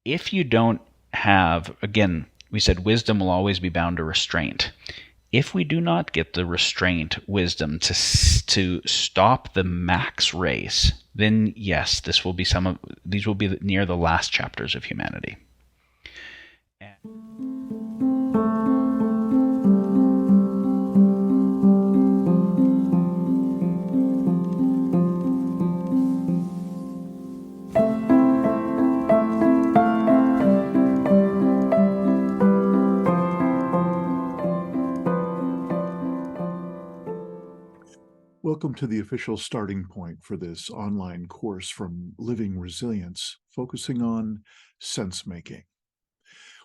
If you don't have, again, we said wisdom will always be bound to restraint. If we do not get the restraint wisdom to stop the max race, then yes, these will be near the last chapters of humanity. Welcome to the official starting point for this online course from Living Resilience, focusing on sense making.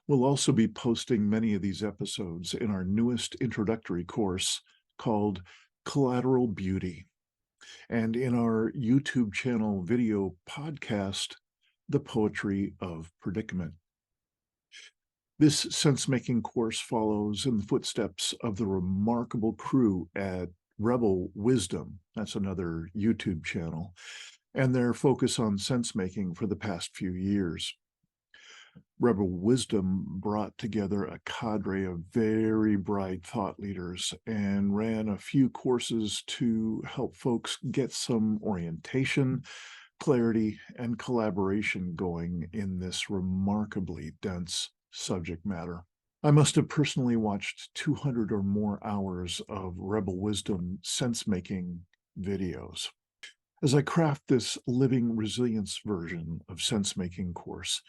We'll also be posting many of these episodes in our newest introductory course called Collateral Beauty, and in our YouTube channel video podcast, The Poetry of Predicament. This sense-making course follows in the footsteps of the remarkable crew at Rebel Wisdom, that's another YouTube channel, and their focus on sense-making for the past few years. Rebel Wisdom brought together a cadre of very bright thought leaders and ran a few courses to help folks get some orientation, clarity, and collaboration going in this remarkably dense subject matter. I must have personally watched 200 or more hours of Rebel Wisdom sense-making videos. As I craft this Living Resilience version of sense-making course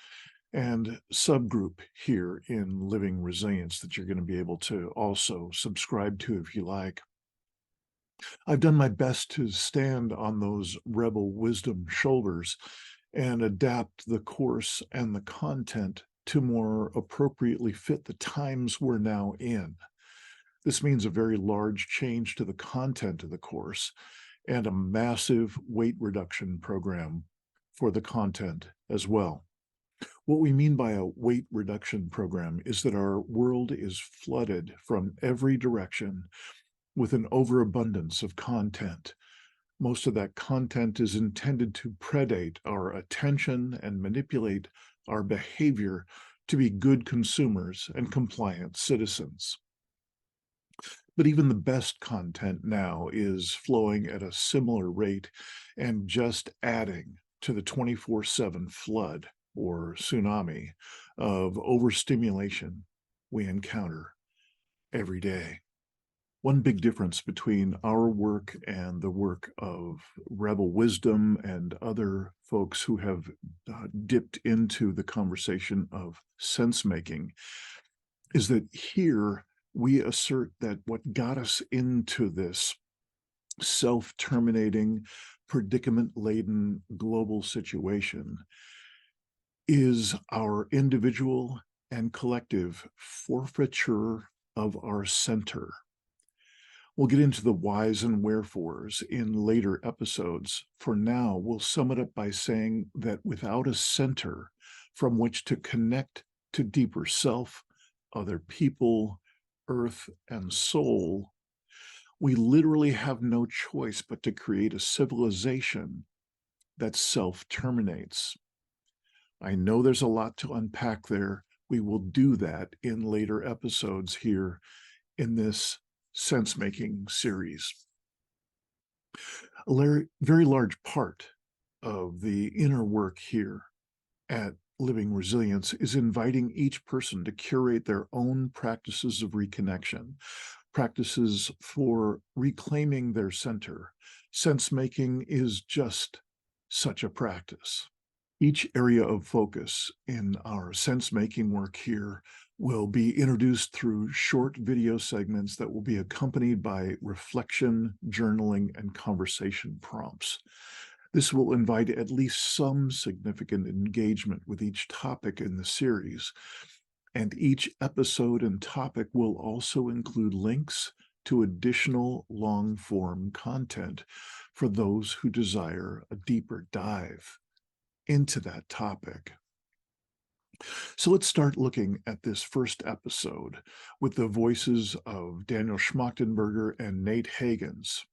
and subgroup here in Living Resilience that you're going to be able to also subscribe to if you like, I've done my best to stand on those Rebel Wisdom shoulders and adapt the course and the content to more appropriately fit the times we're now in. This means a very large change to the content of the course and a massive weight reduction program for the content as well. What we mean by a weight reduction program is that our world is flooded from every direction with an overabundance of content. Most of that content is intended to predate our attention and manipulate our behavior to be good consumers and compliant citizens. But even the best content now is flowing at a similar rate and just adding to the 24/7 flood or tsunami of overstimulation we encounter every day. One big difference between our work and the work of Rebel Wisdom and other folks who have dipped into the conversation of sense making is that here we assert that what got us into this self-terminating, predicament-laden global situation is our individual and collective forfeiture of our center. We'll get into the whys and wherefores in later episodes. For now, we'll sum it up by saying that without a center from which to connect to deeper self, other people, earth, and soul, we literally have no choice but to create a civilization that self-terminates. I know there's a lot to unpack there. We will do that in later episodes here in this sense-making series. A very large part of the inner work here at Living Resilience is inviting each person to curate their own practices of reconnection, practices for reclaiming their center. Sense-making is just such a practice. Each area of focus in our sense-making work here will be introduced through short video segments that will be accompanied by reflection, journaling, and conversation prompts. This will invite at least some significant engagement with each topic in the series, and each episode and topic will also include links to additional long-form content for those who desire a deeper dive into that topic. So let's start looking at this first episode with the voices of Daniel Schmachtenberger and Nate Hagens.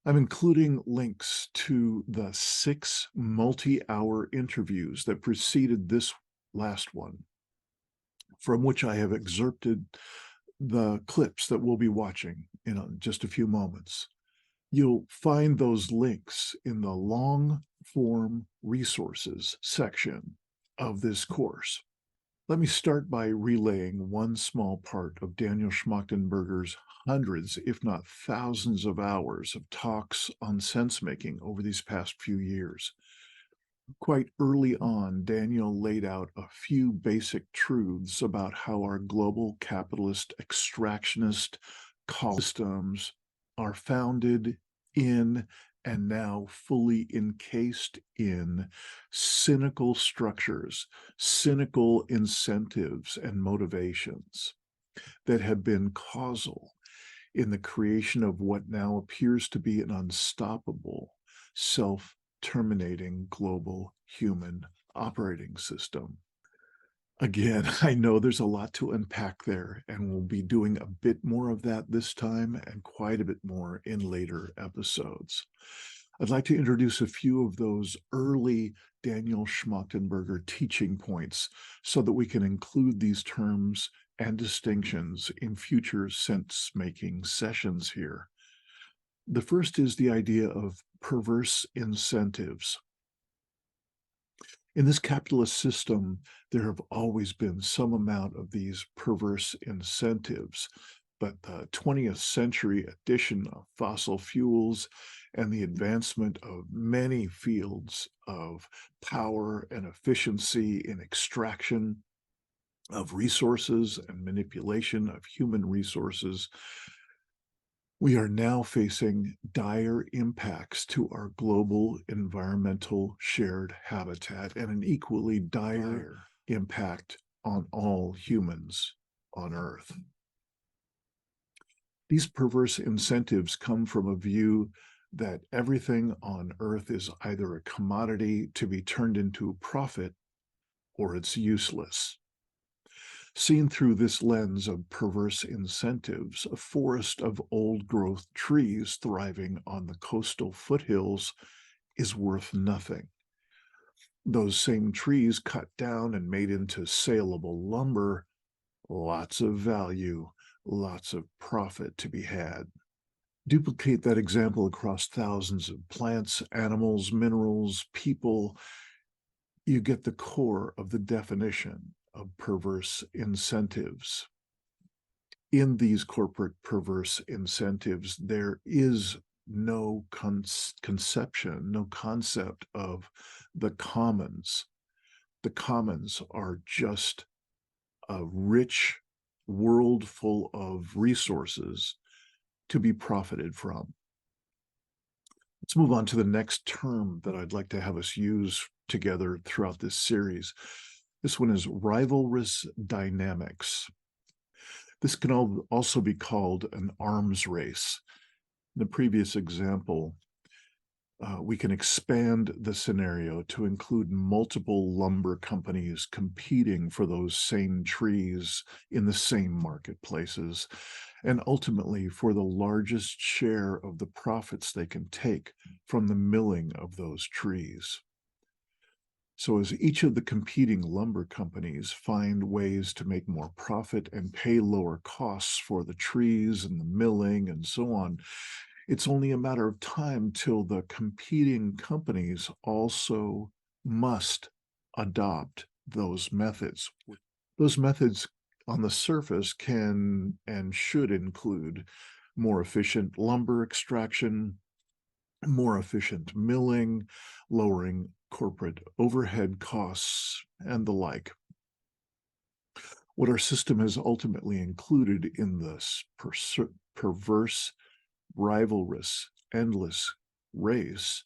I'm including links to the 6 multi-hour interviews that preceded this last one, from which I have excerpted the clips that we'll be watching in just a few moments. You'll find those links in the long form resources section of this course. Let me start by relaying one small part of Daniel Schmachtenberger's hundreds, if not thousands, of hours of talks on sense making over these past few years. Quite early on, Daniel laid out a few basic truths about how our global capitalist extractionist systems are founded in and now fully encased in cynical structures, cynical incentives and motivations that have been causal in the creation of what now appears to be an unstoppable, self-terminating global human operating system. Again, I know there's a lot to unpack there, and we'll be doing a bit more of that this time and quite a bit more in later episodes. I'd like to introduce a few of those early Daniel Schmachtenberger teaching points so that we can include these terms and distinctions in future sense-making sessions here. The first is the idea of perverse incentives. In this capitalist system, there have always been some amount of these perverse incentives, but the 20th century addition of fossil fuels and the advancement of many fields of power and efficiency in extraction of resources and manipulation of human resources, we are now facing dire impacts to our global environmental shared habitat and an equally dire impact on all humans on Earth. These perverse incentives come from a view that everything on Earth is either a commodity to be turned into profit or it's useless. Seen through this lens of perverse incentives, a forest of old-growth trees thriving on the coastal foothills is worth nothing. Those same trees cut down and made into saleable lumber, lots of value, lots of profit to be had. Duplicate that example across thousands of plants, animals, minerals, people. You get the core of the definition of perverse incentives. In these corporate perverse incentives, there is no conception, no concept of the commons. The commons are just a rich world full of resources to be profited from. Let's move on to the next term that I'd like to have us use together throughout this series. This one is rivalrous dynamics. This can also be called an arms race. In the previous example, we can expand the scenario to include multiple lumber companies competing for those same trees in the same marketplaces, and ultimately for the largest share of the profits they can take from the milling of those trees. So as each of the competing lumber companies find ways to make more profit and pay lower costs for the trees and the milling and so on, it's only a matter of time till the competing companies also must adopt those methods. Those methods on the surface can and should include more efficient lumber extraction, more efficient milling, lowering corporate overhead costs, and the like. What our system has ultimately included in this perverse, rivalrous, endless race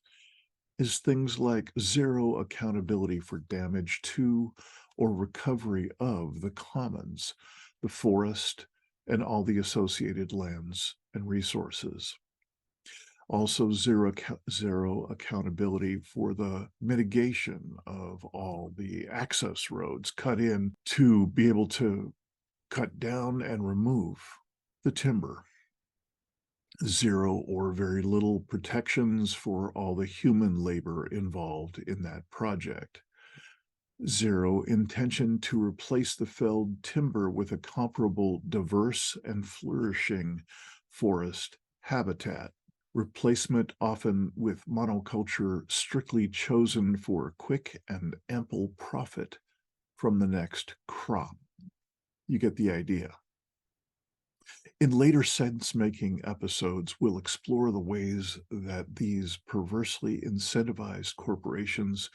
is things like zero accountability for damage to or recovery of the commons, the forest, and all the associated lands and resources. Also, zero accountability for the mitigation of all the access roads cut in to be able to cut down and remove the timber. Zero or very little protections for all the human labor involved in that project. Zero intention to replace the felled timber with a comparable, diverse, and flourishing forest habitat. Replacement often with monoculture strictly chosen for quick and ample profit from the next crop. You get the idea. In later sense-making episodes, we'll explore the ways that these perversely incentivized corporations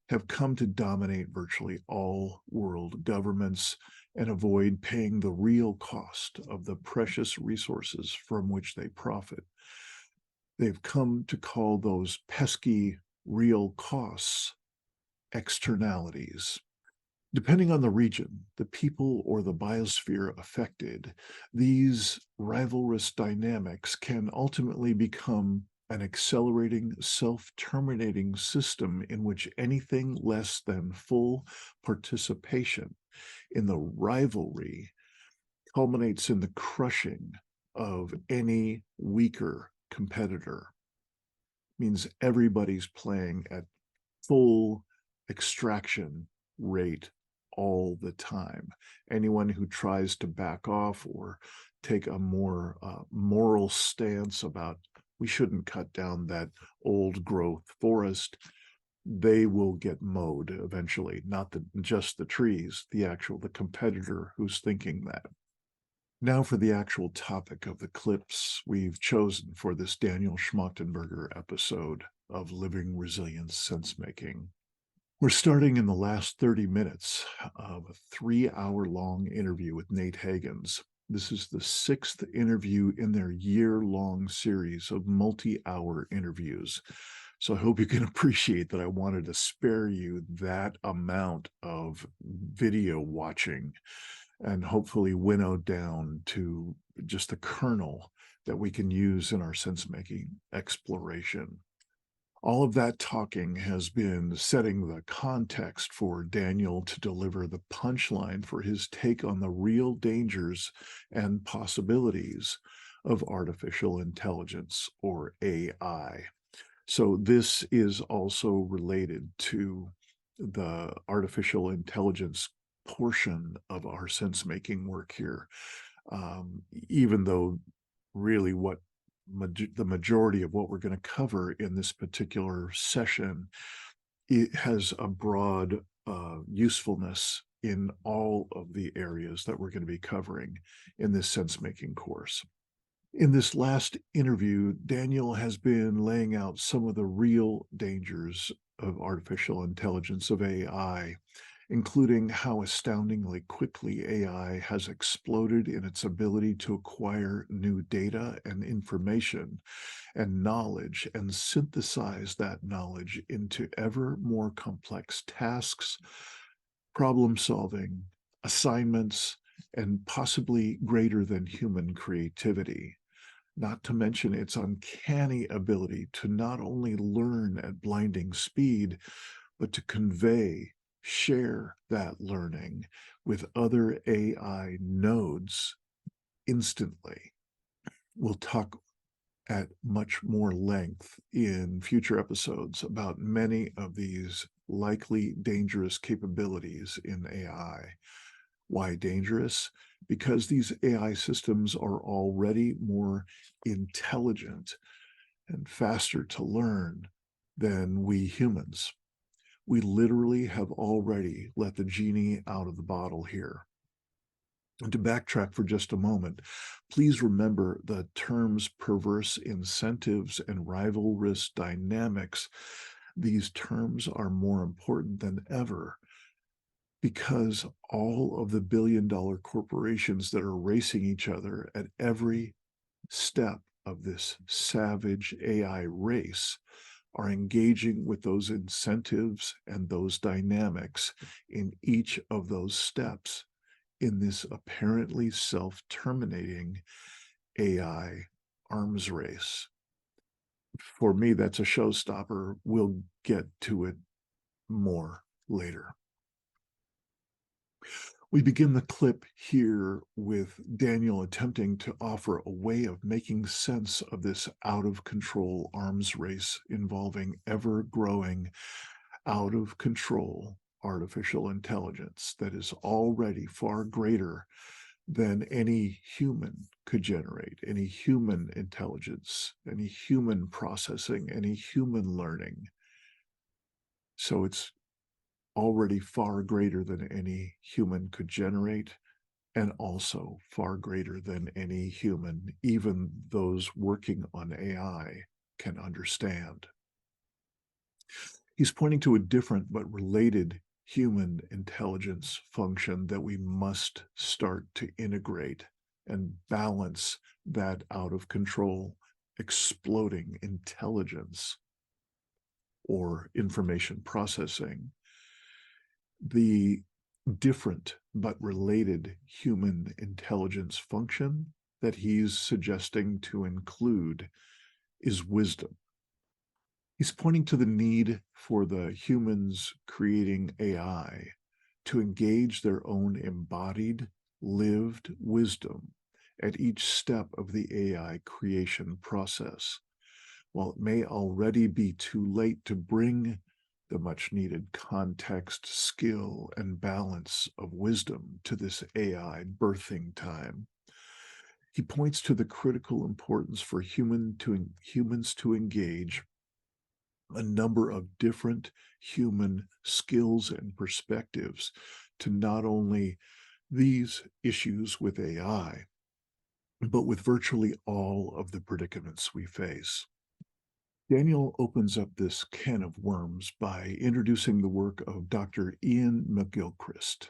have come to dominate virtually all world governments and avoid paying the real cost of the precious resources from which they profit. They've come to call those pesky real costs externalities. Depending on the region, the people, or the biosphere affected, these rivalrous dynamics can ultimately become an accelerating, self-terminating system in which anything less than full participation in the rivalry culminates in the crushing of any weaker competitor. It means everybody's playing at full extraction rate all the time. Anyone who tries to back off or take a more moral stance about we shouldn't cut down that old growth forest, they will get mowed eventually, not just the trees, the competitor who's thinking that. Now for the actual topic of the clips we've chosen for this Daniel Schmachtenberger episode of Living Resilience Sense-Making. We're starting in the last 30 minutes of a 3-hour-long interview with Nate Hagens. This is the 6th interview in their year-long series of multi-hour interviews. So I hope you can appreciate that I wanted to spare you that amount of video watching and hopefully winnow down to just the kernel that we can use in our sense-making exploration. All of that talking has been setting the context for Daniel to deliver the punchline for his take on the real dangers and possibilities of artificial intelligence, or AI. So this is also related to the artificial intelligence portion of our sense-making work here, even though really what the majority of what we're going to cover in this particular session, it has a broad usefulness in all of the areas that we're going to be covering in this sense-making course. In this last interview, Daniel has been laying out some of the real dangers of artificial intelligence, of AI, including how astoundingly quickly AI has exploded in its ability to acquire new data and information and knowledge and synthesize that knowledge into ever more complex tasks, problem solving, assignments, and possibly greater than human creativity. Not to mention its uncanny ability to not only learn at blinding speed, but to convey, share that learning with other AI nodes instantly. We'll talk at much more length in future episodes about many of these likely dangerous capabilities in AI. Why dangerous? Because these AI systems are already more intelligent and faster to learn than we humans. We literally have already let the genie out of the bottle here. And to backtrack for just a moment, please remember the terms perverse incentives and rivalrous dynamics. These terms are more important than ever because all of the billion-dollar corporations that are racing each other at every step of this savage AI race are engaging with those incentives and those dynamics in each of those steps in this apparently self-terminating AI arms race. For me, that's a showstopper. We'll get to it more later. We begin the clip here with Daniel attempting to offer a way of making sense of this out-of-control arms race involving ever-growing, out-of-control artificial intelligence that is already far greater than any human could generate, any human intelligence, any human processing, any human learning. So it's already far greater than any human could generate, and also far greater than any human, even those working on AI, can understand. He's pointing to a different but related human intelligence function that we must start to integrate and balance that out of control, exploding intelligence or information processing. The different but related human intelligence function that he's suggesting to include is wisdom. He's pointing to the need for the humans creating AI to engage their own embodied, lived wisdom at each step of the AI creation process. While it may already be too late to bring the much needed context, skill, and balance of wisdom to this AI birthing time, he points to the critical importance for humans to engage a number of different human skills and perspectives to not only these issues with AI, but with virtually all of the predicaments we face. Daniel opens up this can of worms by introducing the work of Dr. Iain McGilchrist.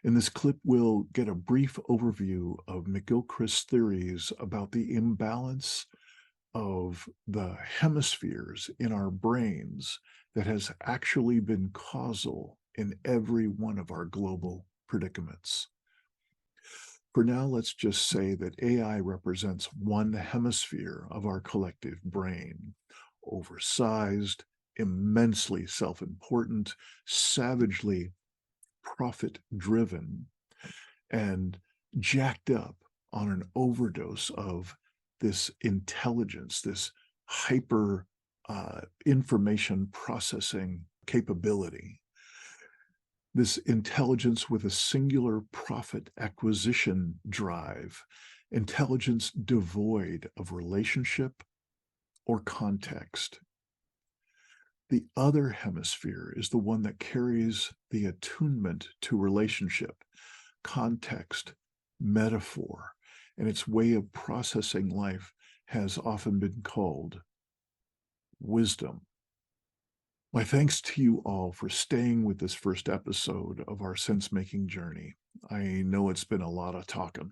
In this clip, we'll get a brief overview of McGilchrist's theories about the imbalance of the hemispheres in our brains that has actually been causal in every one of our global predicaments. For now, let's just say that AI represents one hemisphere of our collective brain, oversized, immensely self-important, savagely profit-driven, and jacked up on an overdose of this intelligence, this hyper information processing capability, this intelligence with a singular profit acquisition drive, intelligence devoid of relationship or context. The other hemisphere is the one that carries the attunement to relationship, context, metaphor, and its way of processing life has often been called wisdom. My thanks to you all for staying with this first episode of our sense-making journey. I know it's been a lot of talking.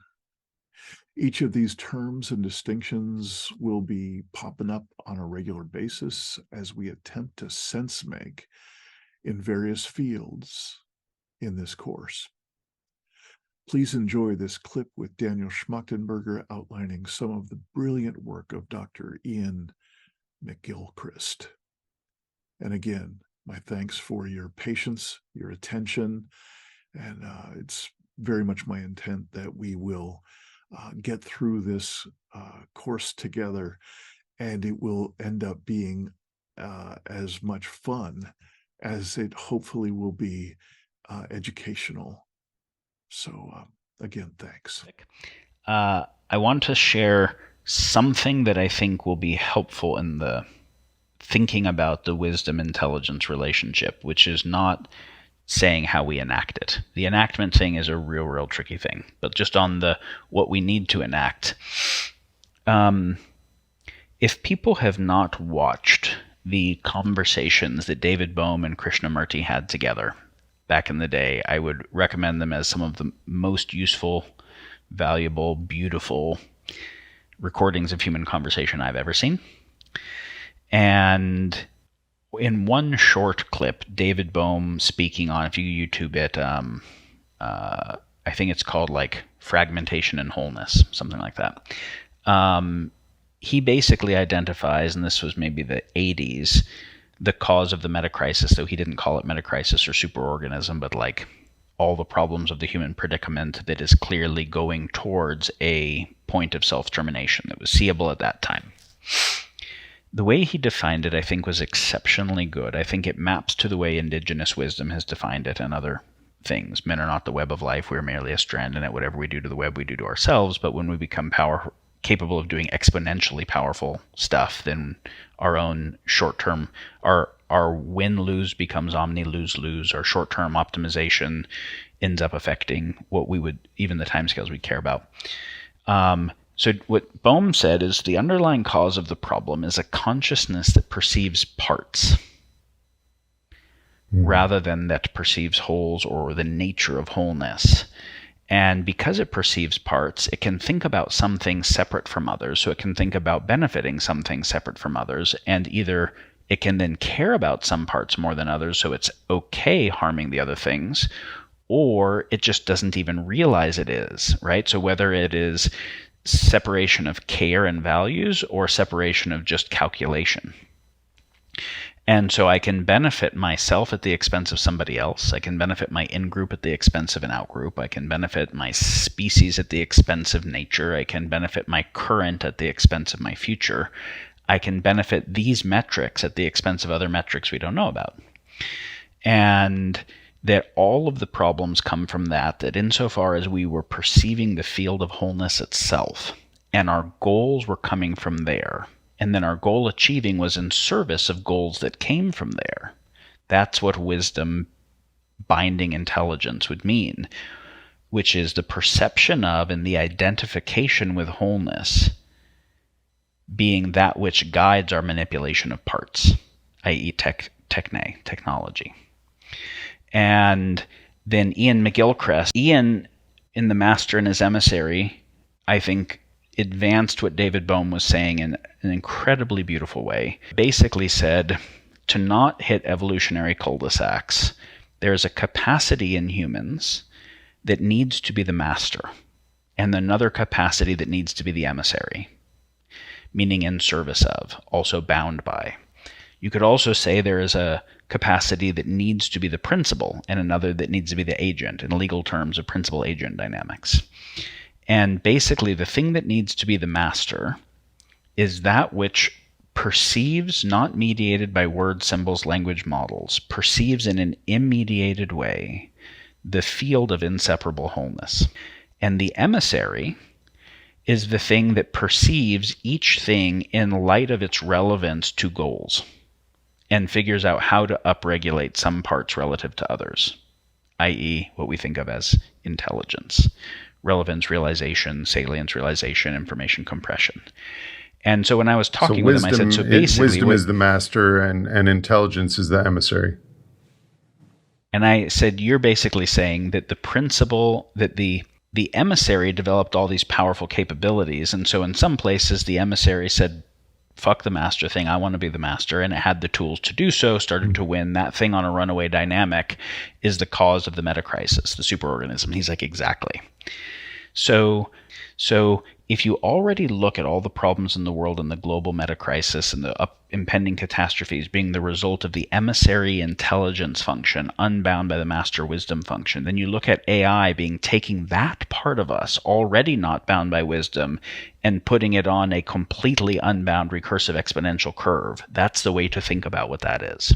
Each of these terms and distinctions will be popping up on a regular basis as we attempt to sense-make in various fields in this course. Please enjoy this clip with Daniel Schmachtenberger outlining some of the brilliant work of Dr. Iain McGilchrist. And again, my thanks for your patience, your attention, and it's very much my intent that we will get through this course together, and it will end up being as much fun as it hopefully will be educational. So again, thanks. I want to share something that I think will be helpful in the thinking about the wisdom-intelligence relationship, which is not saying how we enact it. The enactment thing is a real tricky thing, but just on the what we need to enact. If people have not watched the conversations that David Bohm and Krishnamurti had together back in the day, I would recommend them as some of the most useful, valuable, beautiful recordings of human conversation I've ever seen. And in one short clip, David Bohm speaking on, if you YouTube it, I think it's called like Fragmentation and Wholeness, something like that. He basically identifies, and this was maybe the 80s, the cause of the metacrisis, though he didn't call it metacrisis or superorganism, but like all the problems of the human predicament that is clearly going towards a point of self-termination that was seeable at that time. The way he defined it, I think, was exceptionally good. I think it maps to the way indigenous wisdom has defined it and other things. Men are not the web of life. We are merely a strand in it. Whatever we do to the web, we do to ourselves. But when we become capable of doing exponentially powerful stuff, then our own short-term, our win-lose becomes omni-lose-lose. Our short-term optimization ends up affecting what we would, even the timescales we care about. So what Bohm said is the underlying cause of the problem is a consciousness that perceives parts rather than that perceives wholes or the nature of wholeness. And because it perceives parts, it can think about some things separate from others. So it can think about benefiting some things separate from others, and either it can then care about some parts more than others, so it's okay harming the other things, or it just doesn't even realize it is, right? So whether it is separation of care and values or separation of just calculation. And so I can benefit myself at the expense of somebody else. I can benefit my in-group at the expense of an out-group. I can benefit my species at the expense of nature. I can benefit my current at the expense of my future. I can benefit these metrics at the expense of other metrics we don't know about. And that all of the problems come from that insofar as we were perceiving the field of wholeness itself, and our goals were coming from there, and then our goal achieving was in service of goals that came from there. That's what wisdom binding intelligence would mean, which is the perception of and the identification with wholeness being that which guides our manipulation of parts, i.e. technology. And then Iain McGilchrist, Iain in The Master and His Emissary, I think advanced what David Bohm was saying in an incredibly beautiful way. Basically said, to not hit evolutionary cul-de-sacs, there's a capacity in humans that needs to be the master, and another capacity that needs to be the emissary, meaning in service of, also bound by. You could also say there is a capacity that needs to be the principal and another that needs to be the agent, in legal terms of principal-agent dynamics. And basically the thing that needs to be the master is that which perceives, not mediated by word, symbols, language models, perceives in an immediated way the field of inseparable wholeness. And the emissary is the thing that perceives each thing in light of its relevance to goals and figures out how to upregulate some parts relative to others, i.e. what we think of as intelligence, relevance realization, salience realization, information compression. And so when I was talking with him, I said, so basically... Wisdom is the master and intelligence is the emissary. And I said, you're basically saying that the principle, that the emissary developed all these powerful capabilities, and so in some places the emissary said, fuck the master thing, I want to be the master, and it had the tools to do so, started to win. That thing on a runaway dynamic is the cause of the metacrisis, the superorganism. He's like, exactly. So if you already look at all the problems in the world and the global metacrisis and the impending catastrophes being the result of the emissary intelligence function unbound by the master wisdom function, then you look at AI being taking that part of us already not bound by wisdom and putting it on a completely unbound recursive exponential curve. That's the way to think about what that is.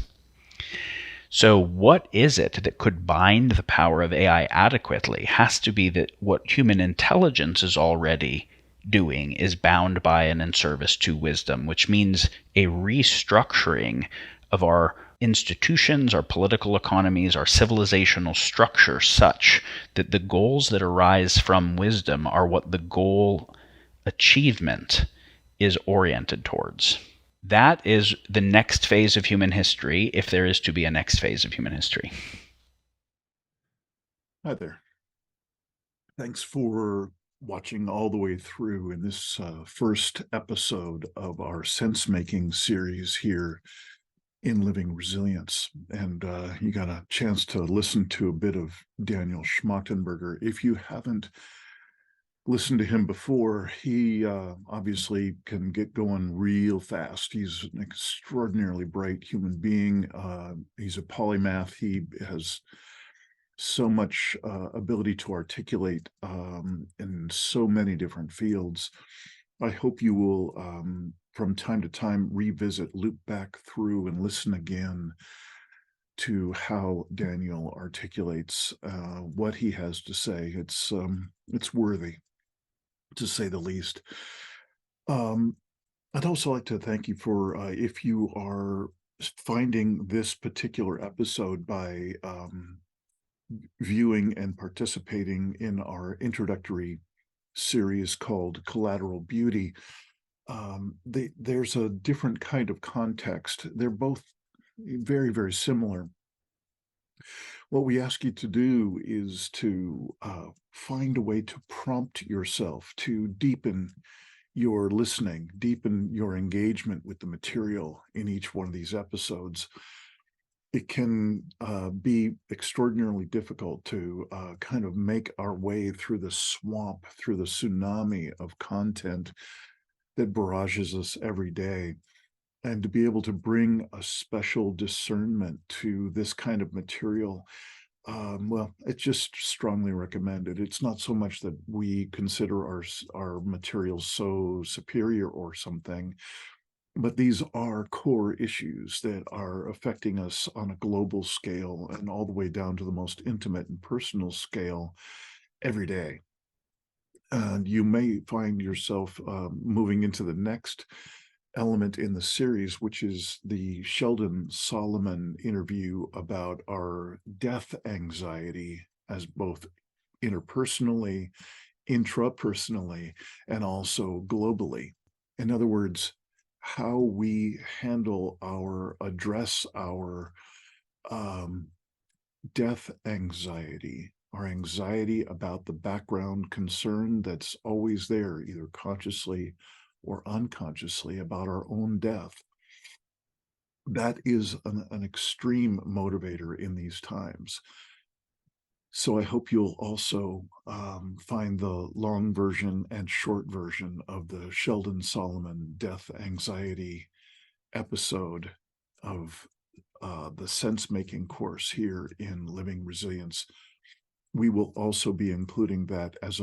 So what is it that could bind the power of AI adequately? Has to be that what human intelligence is already doing is bound by and in service to wisdom, which means a restructuring of our institutions, our political economies, our civilizational structure such that the goals that arise from wisdom are what the goal achievement is oriented towards. That is the next phase of human history, if there is to be a next phase of human history. Hi there. Thanks for watching all the way through in this first episode of our sense-making series here in Living Resilience. And you got a chance to listen to a bit of Daniel Schmachtenberger. If you haven't listened to him before, he obviously can get going real fast. He's an extraordinarily bright human being. He's a polymath. He has so much ability to articulate in so many different fields. I hope you will, from time to time, revisit, loop back through, and listen again to how Daniel articulates what he has to say. It's worthy, to say the least. I'd also like to thank you for if you are finding this particular episode by viewing and participating in our introductory series called Collateral Beauty. There's a different kind of context. They're both very, very similar. What we ask you to do is to find a way to prompt yourself to deepen your listening, deepen your engagement with the material in each one of these episodes. It can be extraordinarily difficult to kind of make our way through the swamp, through the tsunami of content that barrages us every day. And to be able to bring a special discernment to this kind of material, well, it's just strongly recommended. It's not so much that we consider our materials so superior or something, but these are core issues that are affecting us on a global scale and all the way down to the most intimate and personal scale every day. And you may find yourself moving into the next element in the series, which is the Sheldon Solomon interview about our death anxiety as both interpersonally, intrapersonally, and also globally. In other words, how we address our death anxiety, our anxiety about the background concern that's always there, either consciously or unconsciously, about our own death. That is an extreme motivator in these times. So I hope you'll also find the long version and short version of the Sheldon Solomon death anxiety episode of the sense-making course here in Living Resilience. We will also be including that as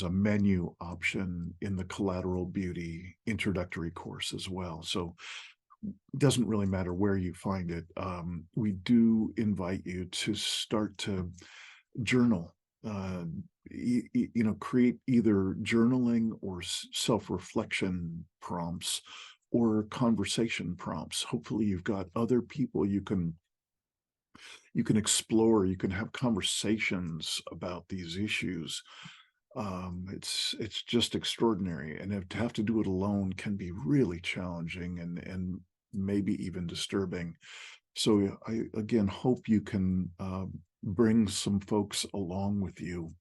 a menu option in the Collateral Beauty introductory course as well. So it doesn't really matter where you find it. We do invite you to start to journal, create either journaling or self-reflection prompts or conversation prompts. Hopefully you've got other people you can explore, you can have conversations about these issues. It's just extraordinary, and to have to do it alone can be really challenging and maybe even disturbing. So I again hope you can bring some folks along with you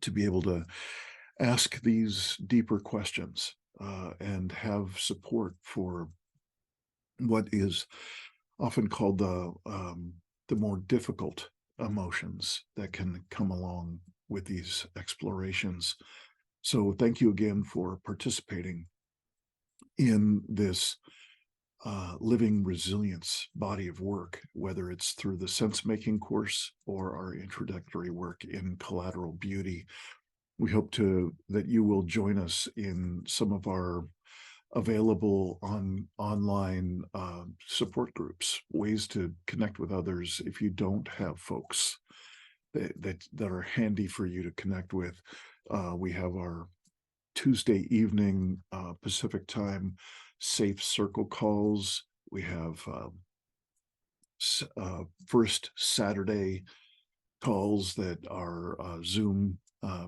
to be able to ask these deeper questions and have support for what is often called the more difficult emotions that can come along with these explorations. So thank you again for participating in this Living Resilience body of work, whether it's through the sense-making course or our introductory work in Collateral Beauty. We hope that you will join us in some of our available online support groups, ways to connect with others if you don't have folks that are handy for you to connect with. We have our Tuesday evening Pacific time safe circle calls. We have first Saturday calls that are Zoom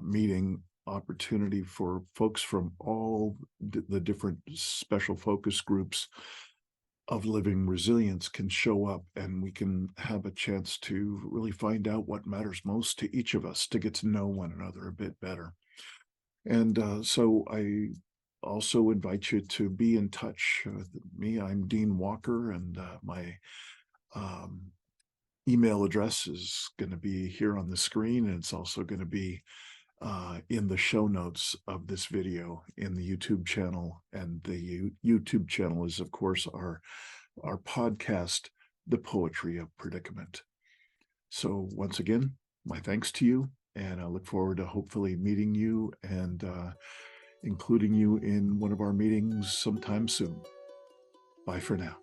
meeting opportunity for folks from all the different special focus groups of Living Resilience can show up, and we can have a chance to really find out what matters most to each of us, to get to know one another a bit better. And so I also invite you to be in touch with me. I'm Dean Walker, and my email address is going to be here on the screen, and it's also going to be in the show notes of this video in the YouTube channel. And the YouTube channel is, of course, our podcast, The Poetry of Predicament. So once again, my thanks to you, and I look forward to hopefully meeting you and including you in one of our meetings sometime soon. Bye for now.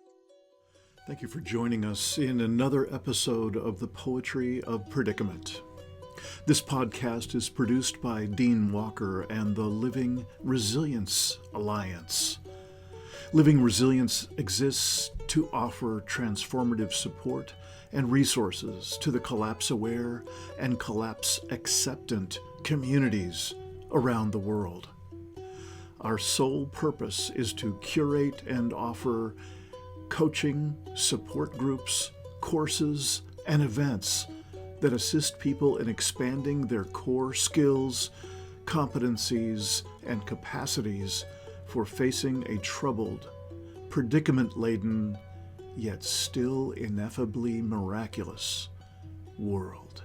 Thank you for joining us in another episode of The Poetry of Predicament. This podcast is produced by Dean Walker and the Living Resilience Alliance. Living Resilience exists to offer transformative support and resources to the collapse-aware and collapse-acceptant communities around the world. Our sole purpose is to curate and offer coaching, support groups, courses, and events that assist people in expanding their core skills, competencies, and capacities for facing a troubled, predicament-laden, yet still ineffably miraculous world.